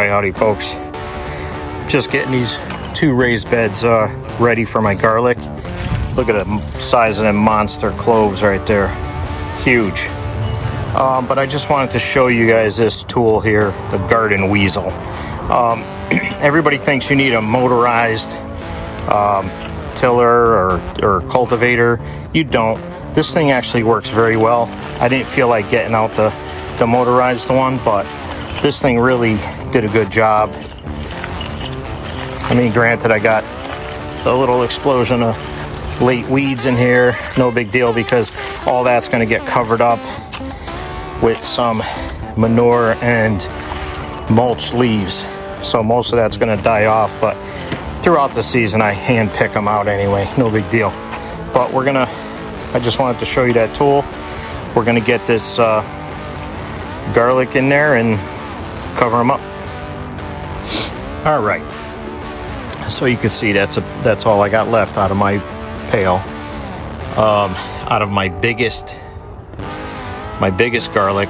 Howdy folks. Just getting these two raised beds ready for my garlic. Look at the size of them monster cloves right there. Huge. But I just wanted to show you guys this tool here, the garden weasel. Everybody thinks you need a motorized tiller or cultivator. You don't. This thing actually works very well. I didn't feel like getting out the motorized one, but this thing really did a good job. I mean, granted, I got a little explosion of late weeds in here. No big deal, because all that's going to get covered up with some manure and mulch leaves. So most of that's going to die off, but throughout the season I hand pick them out anyway. No big deal. But I just wanted to show you that tool. We're going to get this garlic in there and cover them up. All right. So you can see that's all I got left out of my pail. Out of my biggest garlic.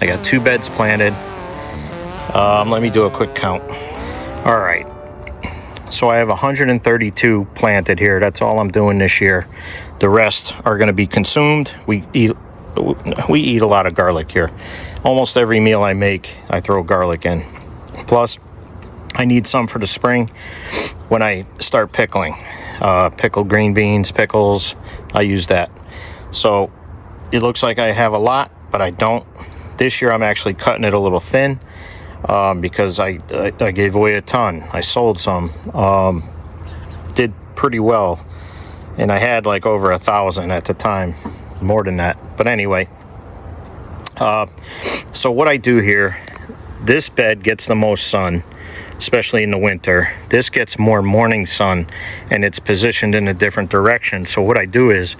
I got 2 beds planted. Let me do a quick count. All right. So I have 132 planted here. That's all I'm doing this year. The rest are going to be consumed. We eat a lot of garlic here. Almost every meal I make, I throw garlic in. Plus, I need some for the spring when I start pickling. Pickled green beans, pickles, I use that. So it looks like I have a lot, but I don't. This year I'm actually cutting it a little thin because I gave away a ton. I sold some. Did pretty well. And I had like over 1,000 at the time. More than that. But anyway. So what I do here, this bed gets the most sun, especially in the winter. This gets more morning sun, and it's positioned in a different direction. So what I do is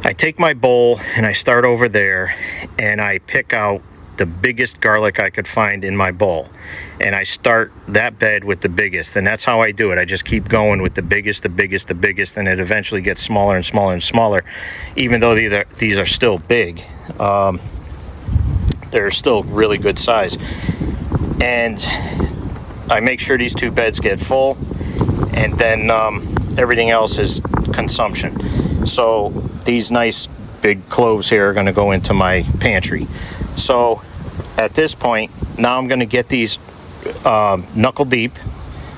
I take my bowl and I start over there and I pick out the biggest garlic I could find in my bowl, and I start that bed with the biggest, and that's how I do it. I just keep going with the biggest, and it eventually gets smaller and smaller and smaller. Even though these are still big, they're still really good size. And I make sure these 2 beds get full, and then everything else is consumption. So these nice big cloves here are going to go into my pantry. So at this point, now I'm going to get these knuckle deep.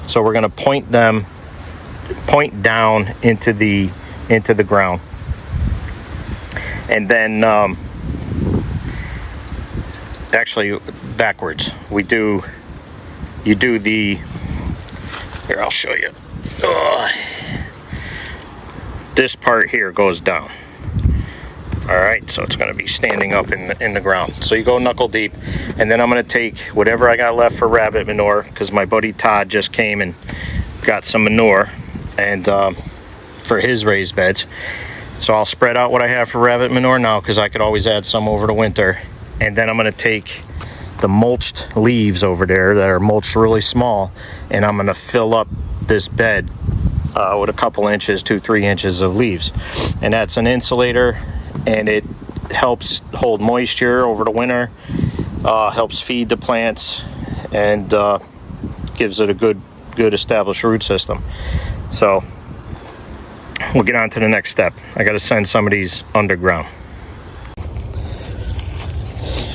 So we're going to point down into the ground, and then actually backwards. You do the, here, I'll show you. This part here goes down. All right, so it's going to be standing up in the ground. So you go knuckle deep, and then I'm going to take whatever I got left for rabbit manure, because my buddy Todd just came and got some manure and for his raised beds. So I'll spread out what I have for rabbit manure now, because I could always add some over the winter. And then I'm going to take the mulched leaves over there that are mulched really small, and I'm going to fill up this bed with a couple inches, 2-3 inches of leaves. And that's an insulator, and it helps hold moisture over the winter, helps feed the plants, and gives it a good established root system. So we'll get on to the next step. I got to send some of these underground.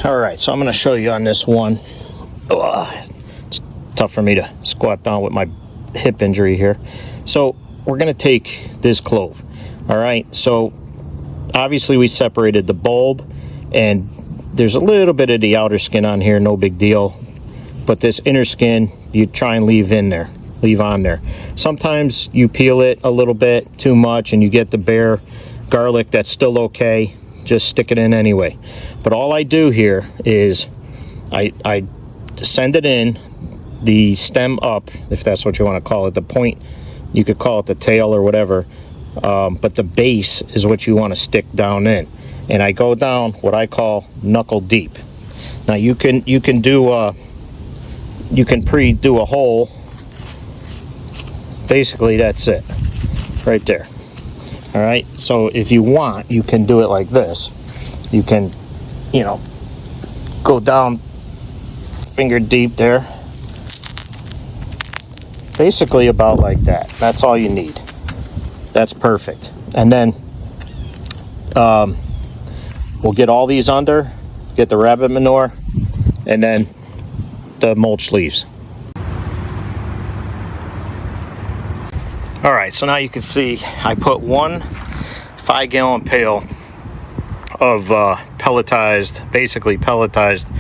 All right, so I'm going to show you on this one. It's tough for me to squat down with my hip injury here. So we're going to take this clove. All right, so obviously we separated the bulb, and there's a little bit of the outer skin on here, no big deal. But this inner skin, you try and leave on there. Sometimes you peel it a little bit too much and you get the bare garlic that's still okay. Just stick it in anyway. But all I do here is I send it in, the stem up, if that's what you want to call it, the point, you could call it the tail or whatever, but the base is what you want to stick down in. And I go down what I call knuckle deep. Now you can do a hole. Basically that's it right there. All right, so if you want, you can do it like this. You can, go down finger deep there. Basically about like that. That's all you need. That's perfect. And then we'll get all these under, get the rabbit manure, and then the mulch leaves. All right, so now you can see I put 1 5-gallon pail of basically pelletized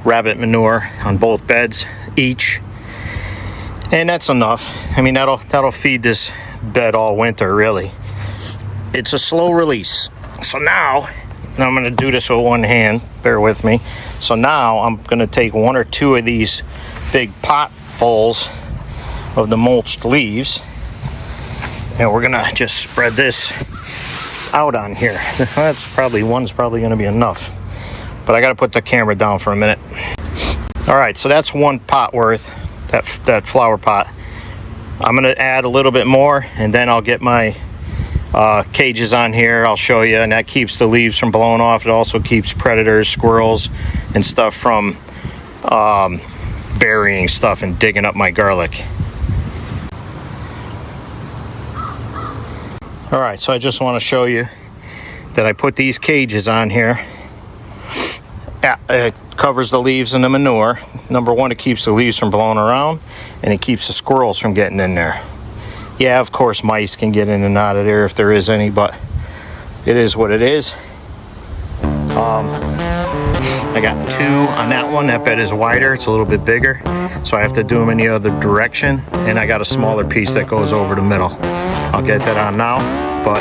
rabbit manure on both beds each, and that's enough. I mean, that'll feed this bed all winter, really. It's a slow release. So now I'm going to do this with one hand, bear with me. So now I'm going to take 1 or 2 of these big pot bowls of the mulched leaves, and we're gonna just spread this out on here. One's probably gonna be enough, but I gotta put the camera down for a minute. All right, so that's 1 pot worth, that flower pot. I'm gonna add a little bit more, and then I'll get my cages on here. I'll show you, and that keeps the leaves from blowing off. It also keeps predators, squirrels, and stuff from burying stuff and digging up my garlic. All right, so I just want to show you that I put these cages on here. It covers the leaves and the manure. Number 1, it keeps the leaves from blowing around, and it keeps the squirrels from getting in there. Yeah, of course, mice can get in and out of there if there is any, but it is what it is. I got 2 on that one. That bed is wider, it's a little bit bigger, so I have to do them in the other direction, and I got a smaller piece that goes over the middle. I'll get that on now, but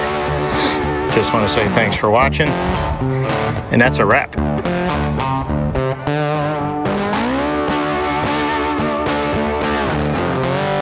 just want to say thanks for watching, and that's a wrap.